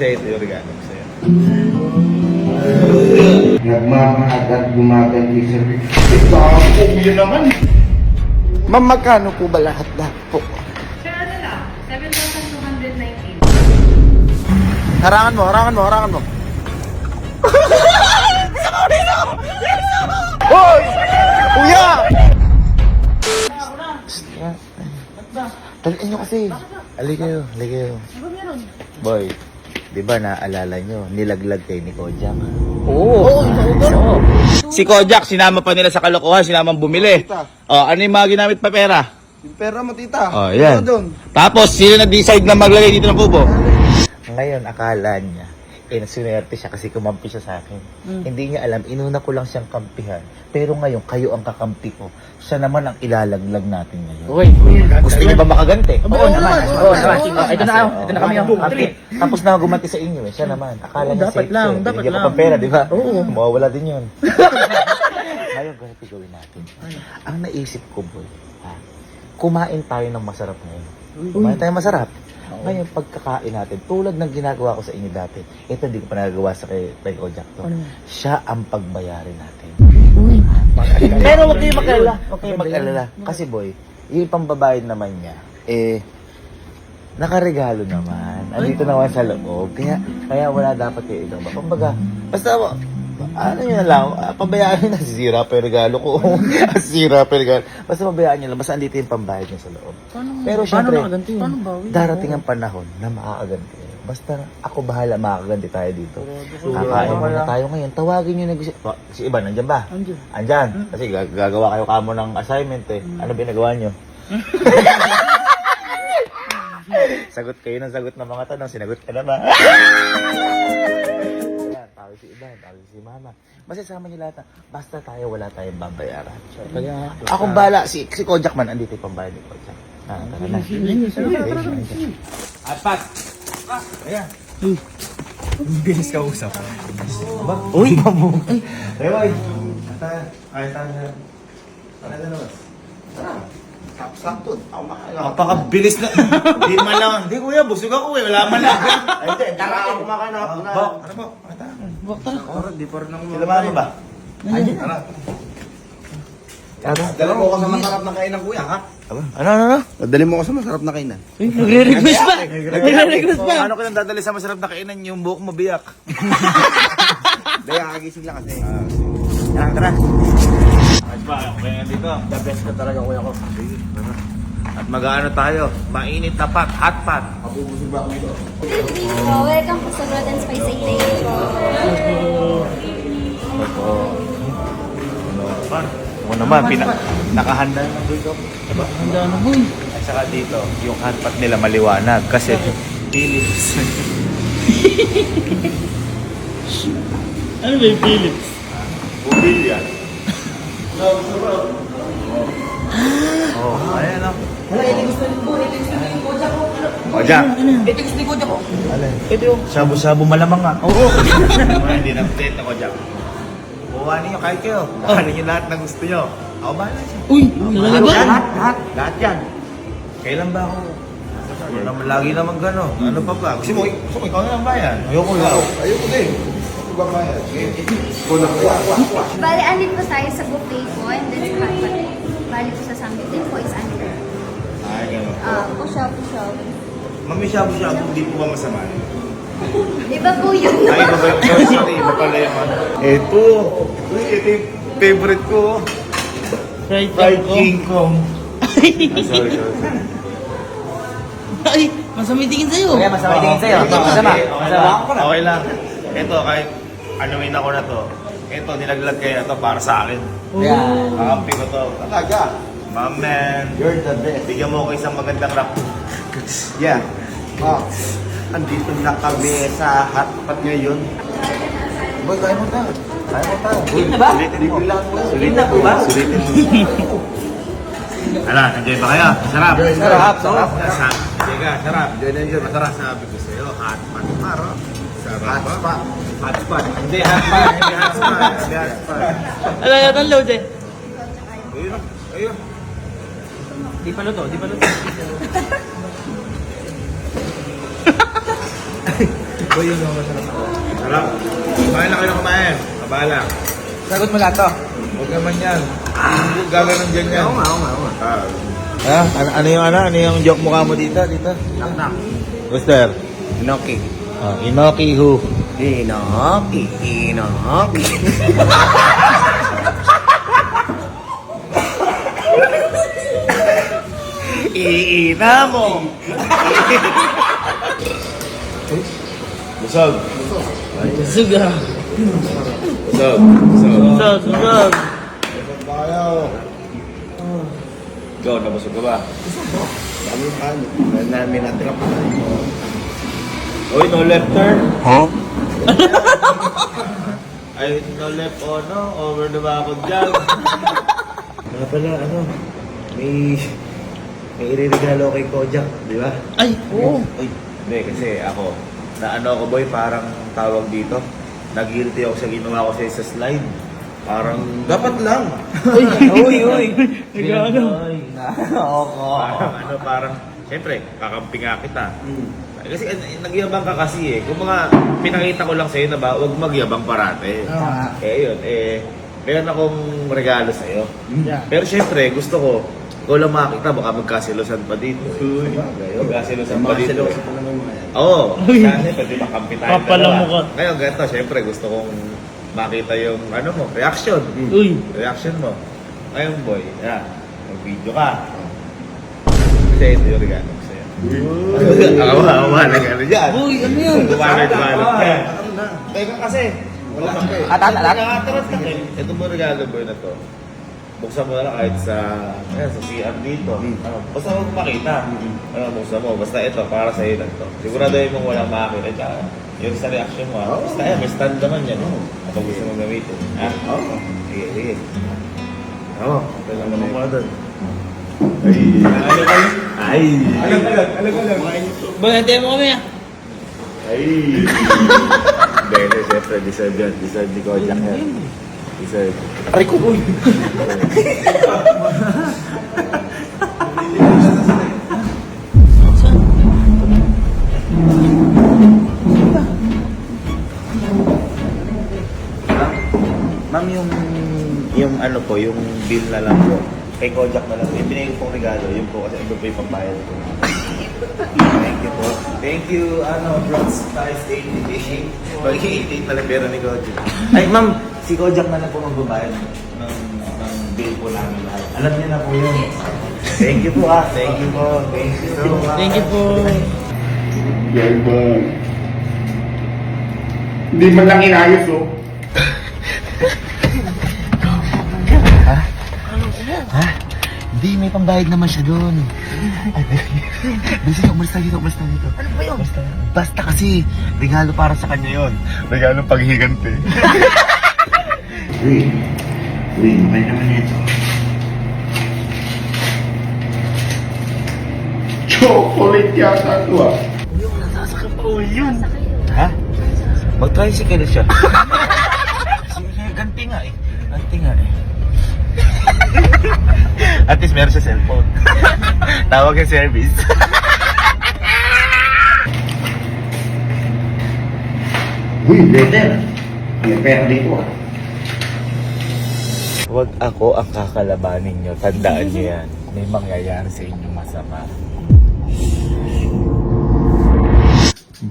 Kasi ito yung regalo ko sa'yo. Nagmamahagat gumaganti sa ito ako yun naman. Ma'am, magkano po ba lahat po? Sir, ano lang? 7,219. Harangan mo. Hoy! Kuya! Taliin nyo kasi. Halika kayo. Boy, di ba naalala nyo, nilaglag kayo ni Kojak? Oo. Si Kojak, sinama pa nila sa kalokohan, sinamang bumili. Oh, ano yung mga ginamit pa pera? Yung pera mo, tita. Oh, yan. Doon. Tapos, sino nag-decide na maglagay dito ng kubo? Ngayon, akala niya, nasuwerte siya kasi kumampi siya sa akin. Hindi niya alam, inuna ko lang siyang kampihan. Pero ngayon, kayo ang kakampi ko. Siya naman ang ilalaglag natin ngayon. Uy, Gusto niyo ba makaganti? Oo naman. Ito na kami. Kampi. Tapos na gumanti sa inyo eh. Siya naman. Akala niya dapat safe lang, siya. dapat Binigyan ko lang. pang pera, di ba? Oo. Mawawala din yun. Ngayon, ganito gawin natin. Ang naisip ko, boy, kumain tayo ng masarap ngayon. Kumain tayo masarap. Ngayon, pagkakain natin, tulad ng ginagawa ko sa inyo dati, ito hindi ko pa nagagawa sa kay Kojak to. Siya ang pagbayarin natin. Pero huwag kayo mag-alala. Kasi boy, yung pambabayad naman niya, nakaregalo naman. Andito naman sa loob. Kaya wala dapat kayo ibang. Kumbaga, basta, ano nyo na lang, pabayaan nyo na, sisira pa yung regalo ko. Sisira pa yung regalo. Basta pabayaan nyo lang, basta andito yung pambayad nyo sa loob. Pero syempre, darating ang panahon na makakaganti. Basta ako bahala, makakaganti tayo dito. Kakain muna tayo ngayon. Tawagin nyo si Iban, nandyan ba? Andyan. Kasi gagawa kayo kamo ng assignment eh. Ano binagawa nyo? Sagot kayo ng sagot ng mga tanong. Sinagot ka na ba? Tawag si Iban, tawag si Mama. Basta sama niyo lahat. Basta tayo, wala tayong babayaran. Akong bala, si Kojak man, andito yung pambayad ni Kojak. Tara na. Apat. Ayan. Bilis ka usap. Aba? Uy! Rewoy! Ay, tayo. Ano na naman? Sakto. Napakabilis na. Hindi man lang. Hindi kuya, busog ako eh. Wala man lang. Ay, hindi. Tara ako kumakanap. Bok. Ano po? Di pa rin ako sila mama ba? Ayun. Tara. Dala mo ako sa masarap na kainan, kuya, ha? Ano? Dali mo ako sa masarap na kainan. nagre-request pa. Nagre-request pa. Ano ka nang dadali sa masarap na kainan yung buhok mo biyak? Dahil kakagising lang kasi. Tara. At ba, ako kaya dito. The best ka talaga, kuya ko. At mag-ano tayo? Mainit na pat, hot pot. Mabubusog ba ako ito? Welcome po sa Broad and Spicy Lane. Ako naman, nakahanda na dito. Diba? Handa na boy. At saka dito, yung hot pot nila maliwanag kasi Philips. Ano ba yung Philips? Bubilya. Oh, ayan o. O, Jack. Ito gusto ni Kojak ko. Ito yung shabu-shabu malamang nga. Oo. Hindi na update ako, Jack. Kuha ninyo kahit kayo. Kuha ninyo lahat na gusto nyo. Ako bahala siya. Uy, talaga ba? Lahat yan. Kailan ba ako? Wala naman lagi naman gano'n. Ano pa ba? Gusto mo ikaw na lang bayan. Ayoko lang. Ayoko din. Ito ba kaya? Bali, andit po tayo sa buffet po and then sa hot pot. Bali po sa Samgyup din po is under. Ay, gano'n. Push-up. Mami, shabu-shabu, hindi po ba masama? Iba po yun. Ay, iba ba yung sorry, iba pala yung ano. Ito. Uy, ito yung favorite ko. Fried King Kong. Sorry. Ay, masamay tingin sa'yo. Kuya, masama tingin sa'yo. Masama. Okay lang. Ito, kahit anuin ako na to. Ito, nilaglag kayo na to para sa akin. Yan. Kakampi ko to. Talaga. Man, You're the best. bigyan mo ako isang magandang rap. Yeah. Andito na kami sa hotpot ngayon. Boy, kaya mo ta. Hit na ba? Sulitin mo. Hit na po ba? Sulitin mo. Ala, nandiyan ba kayo? Sarap. Sarap. Nandiyan ka, sarap. Nandiyan, masarap. Sabi ko sa'yo, hot pot. Maro. Sarap ba? Hot pot. Hindi hot pot. Hindi hot pot. Hindi hot pot. Ala, yata load eh. Ayun. Ayun. Di pa luto. Boy, yun ang masarap ako. Sarap. Kumain na kayo na kumain. Kabala. Sagot mo lahat to. Huwag naman yan. Gaganon dyan yan. Oo nga. Ano yung joke mukha mo dito? Knock. Mister. Inoki. Inoki who? Inoki. Iina mo! Busog. Suga. Busog. Suga. Tayo. Ikaw, nabusog ka ba? Dami yung ano. May natira pa. Uy, no left turn. Huh? Ay, no left ono. Over the bakod dyan. Nga pala, may iririgalo kay Kojak, di ba? Ay, oo. Uy, hindi, kasi ako, ako boy, parang tawag dito, nag-guilty ako sa ginawa ko sa slide. Parang... Dapat lang. Uy! Nagano. Parang, siyempre, kakampi nga kita. Kasi nagyabang ka kasi Kung mga pinakita ko lang sa'yo na ba, huwag magyabang parate. Yun, meron akong regalo sa'yo. Yeah. Pero siyempre, gusto ko, ikaw lang makakita, baka magkasilosan pa dito. Magkasilosan pa dito. Oo. Kasi pwede makampi tayo. Papalam mo ka. Ngayon, ganito, siyempre, gusto kong makita yung, reaction. Uy. Reaction mo. Ngayon, boy, mag-video ka. Kasi ito yung regalo ko sa'yo. Awa, nag-ano dyan. Uy, ano yan? Dumanay ka. Teka kasi. Alat? Nakatarat ka. Ito mo regalo, boy, na to. Buksan mo na lang kahit sa CR dito. Basta huwag makita. Buksan mo. Basta ito, para sa iyo lang to. Siguraduhin mong walang makakita. Tsaka, yung sa reaction mo, basta may stand naman yan. Kapag gusto mong gamitin. Oo. Sige. Oo. Kailan mo muna doon. Ay. Bagay mo kami Ay. Hindi, siyempre, deserve yan. Deserve ni Kojak yan. Deserve. Aray ko, uy! Ma'am, yung ano po, yung bill na lang po. Kay Kojak na lang. Yung binigay ko pong regalo, yun po kasi ito po yung pambayad ko. Thank you po. Thank you, Bronx Ties 88. Mag-88 pala pera ni Kojak. Ay, ma'am, si Kojak na lang po magbabayad ng bill po namin lahat. Alam niyo na po yun. Thank you po Thank you po. Thank you so much. Thank you po. Yan ba? Hindi man lang inayos, oh. Hindi, may pambayad naman siya doon. Sige, umalis na dito. Ano ba yun? Basta kasi, regalo para sa kanya yun. Regalo paghiganti. Uy, may naman ito. Chocolate yata ito, ah. Ha? Mag-tricycle siya. Ganti nga eh. At least meron siya cellphone. Tawag yung service. Uy, letter. May pera dito, ah. Huwag ako ang kakalabanin nyo. Tandaan nyo yan. May mangyayari sa inyo masama.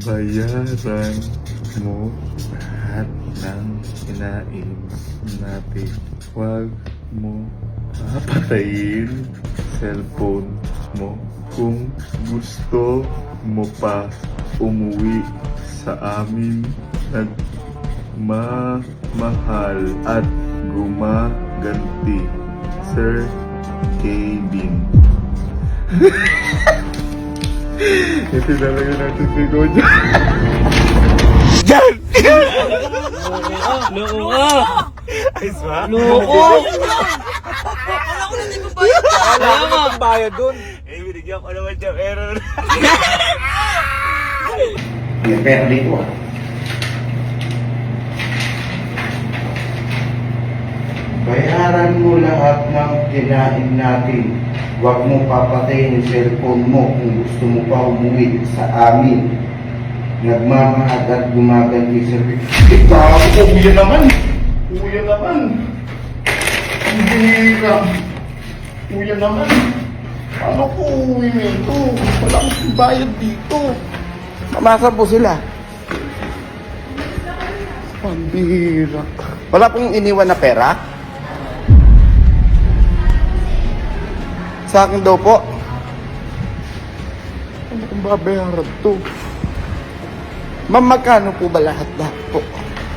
Bayaran mo lahat ng kinain natin. Huwag mo papatayin cellphone mo. Kung gusto mo pa umuwi sa amin, nagmamahal at gumaganti, Sir Kevin. Ito talaga natin si Gojo. Diyan! Loko ka! Ayos ba? Loko! Wala nga. Bayad dun. Binigyan ko naman siya error. May pera dito, ah. Bayaran mo lahat ng kinain natin. Huwag mo papatayin yung cellphone mo kung gusto mo pa umuwi sa amin. nagmamahal at gumaganti sa... Ikaw, kuya naman! Kuya naman! Hindi lang. Kuya naman. Ano po uwi nito? Wala akong bayad dito. Mamasan po sila. Pambira. Wala pong iniwan na pera? Sa akin daw po. Ano kung babayaran to? Ma'am, magkano po ba lahat po?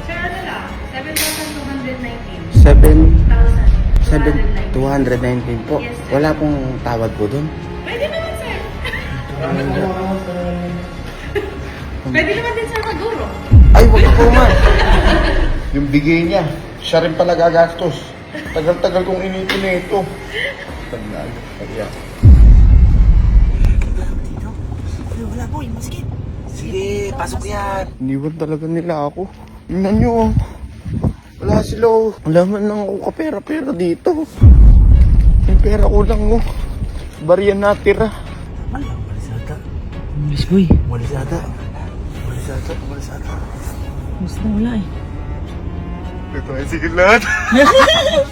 Sir, ano lang? 7,219. 219 po. Yes, sir. Wala pong tawad po doon. Pwede naman, sir. Pwede naman din, sir, maguro. Ay, wag po ma'am. Yung bigay niya, siya rin pala gagastos. Tagal-tagal kong inipin na ito. Tandaan. Kaya. Sige, pasok yan. Iniwan talaga nila ako. Tingnan nyo. Oh. Wala sila. Oh. Wala man lang ako kapera-pera dito. Yung pera ko lang. Oh. Bariyan natira. Miss boy. Umalis ata. Mas na wala eh. Ito ay sige lahat.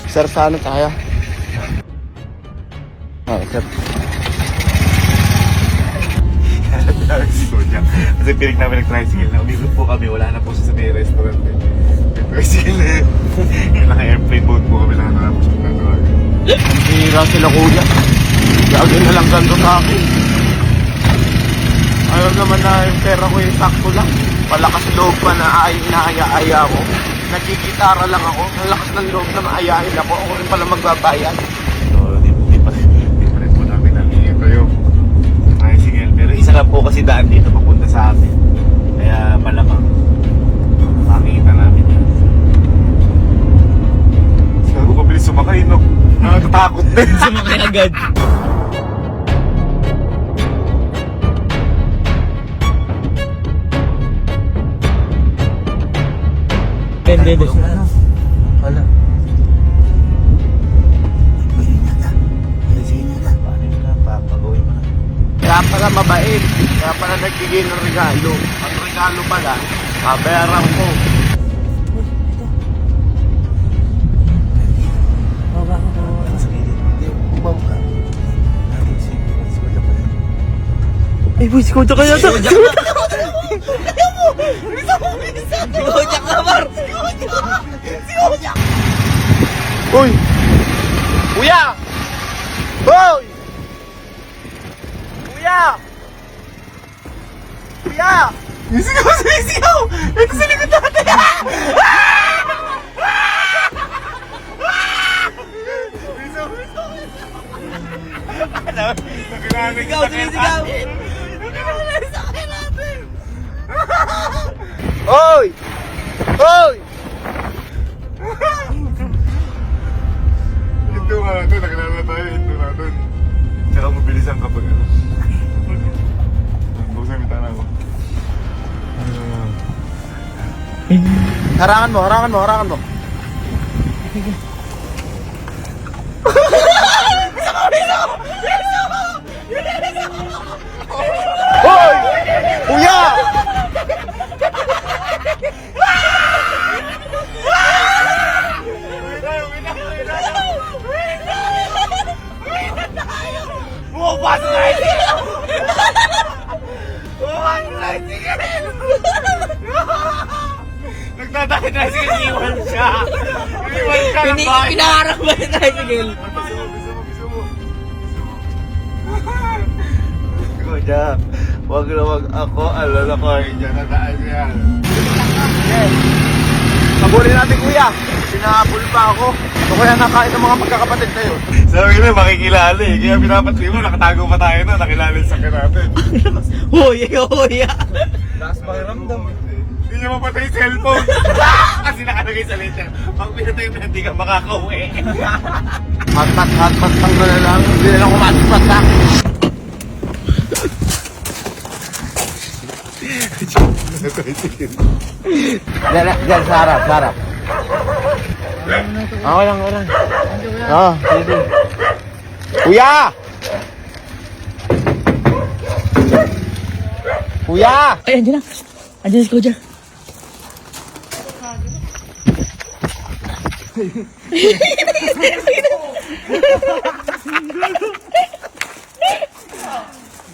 Sir, sana tayo. Sir. Kasi pinig namin nag-tricycle na umikot po kami, wala na po siya sa may restaurant. Tricycle na yun. Naka-airplane mode po kami nakakarapo siya. Hira sila kuya. Gagawin na lang ganito sa akin. Ayaw naman na yung pera ko yung sakto lang. Palakas loob pa na inaaya-aya ko. Nagkikitara lang ako. Nalakas ng loob na maayain ako. Ako rin pala magbabayad. So, di pa rin po namin namin ito yung tricycle. Pero isa lang po kasi daan dito papunta sa amin. Kaya malamang makikita namin yan. Sabi ko bilis sumakay, no? Nakakatakot din. Sumakay agad. Dende. Wala. Paano yun lang? Papagawin mo na. Kaya pala mabait. Kaya pala nagbigay ng regalo. Ang regalo pala, babayaran ko. Ay boy, si Kojak kaya to. Si Kojak ka, Mar. Uy! Kuya! Hoy! Kuya! Kuya! Sisigaw! Ito sa likod natin! Sigaw, sumisigaw. Hoy! Hoy! Hinto nga natin, nakilala tayo, hinto natin. Tsaka mabilisan kapag ano. Buksan yung tanah ko. Harangan mo, harangan mo, harangan mo. Hoy! Kuya! Nagtatake na sige, iwan siya. Iwan siya ng bahay. Pinaharap ba yung tricycle? Gusto mo. Kojak, wag na wag ako, alala ko, dyan na daan yan. Kabulin natin kuya. Sinahabol pa ako. Ito kaya nakain ng mga magkakapatid na yun. Sabi nila, makikilala eh. Kaya pinapatli mo, nakatago pa tayo na, nakilala sa akin natin. Huy, huy. Taas pakiramdam. Hindi niya mapatay yung cellphone. Kasi nakalagay sa letter. Pag pinatay mo, hindi ka makakauwi. Hatpat pang na lang. Hindi na lang kumatpat na. Diyan, sa harap, sa harap. Okay lang, okay lang. Sige. Kuya! Kuya! Ay, andyan na. Andiyan si Kuya.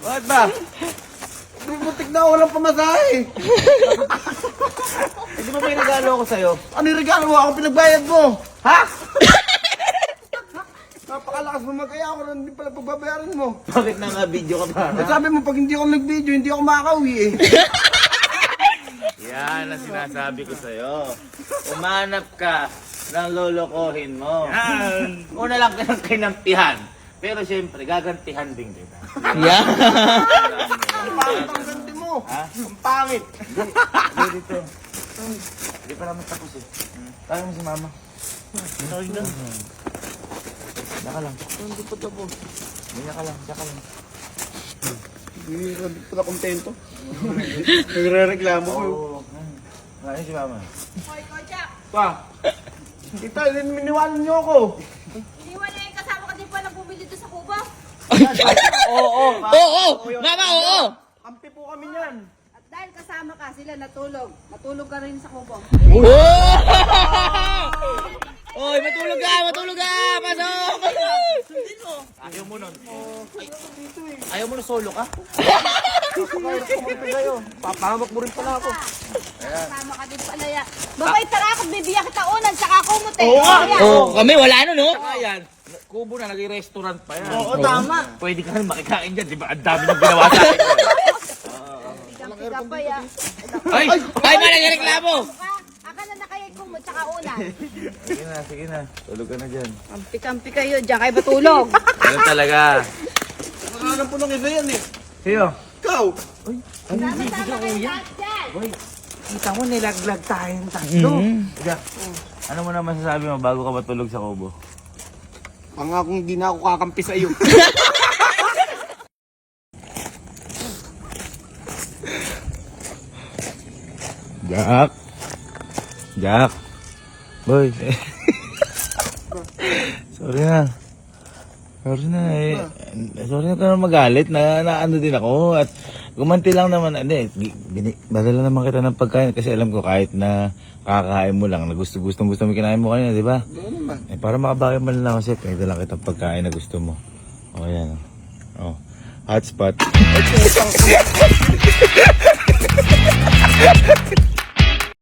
Bakit ba? Butik na ako walang pamasahe. Hindi ba may regalo ako sa'yo? Ano yung regalo mo? Ako pinagbayad mo. Ha? Napakalakas mo mag-aya ako na hindi pala pagbabayaran mo. Bakit na nga video ka ba? At sabi mo, pag hindi ako nag-video, hindi ako makakauwi eh. Yan ang sinasabi ko sa'yo. Umanap ka ng lolokohin mo. Una lang ka ng kinampihan. Pero siyempre, gagantihan din kita. Yan. Ang pangit ang ganti mo. Ha? Ang pangit. Hindi dito. Hindi pa naman tapos eh. Kaya mo si mama. Diyan ka lang. Hindi pa tapos. Diyan ka lang. Diyan ka lang. Hindi pala kontento. Nagre-reklamo ko. Oo. Ngayon si mama. Hoy, Kojak! Pa. Tita, miniwanan niyo ako. Hindi mo na yung kasama ka din pa na bumili doon sa Kubo? Oo. Mama, oo. Kampi po kami niyan. At dahil kasama ka, sila natulog. Natulog ka rin sa Kubo. Oy, matulog ka. Pasok. Ayaw mo nun. Ayaw mo na solo ka? Kampi kayo. Papahamak mo rin pala ako. Kasama ka din pala yan. Babay, tara ako, bibiyak kita unan, tsaka kumute. Oo, kami wala ano, no? Ayan. Kubo na, naging restaurant pa yan. Oo, tama. Pwede ka rin makikain dyan, di ba? Ang dami nang ginawa sa akin. Pigang-piga pa ya. Ay! Ay, man, nagreklamo. Aka na nakayay kumut, tsaka unan. Sige na. Tulog ka na dyan. Kampi-kampi kayo, diyan kayo batulog. Ganun talaga. Nakakalam po ng isa yan eh. Siyo? Ikaw. Sama-sama kayo lahat dyan. Boy, kita mo nilaglag tayong tatlo. Jack, ano mo naman sasabi mo bago ka matulog sa kubo? Pangakong di na ako kakampi sa iyo. Jack. Boy. Sorry na. Sorry na eh. Sorry na ka na magalit. Na ano din ako. At gumanti lang naman. Badala naman kita ng pagkain. Kasi alam ko kahit na kakain mo lang. Na gusto mo kinain mo kanina, di ba? Eh, para makabaki mo lang kasi pwede lang kitang pagkain na gusto mo. O yan. O. Hotspot.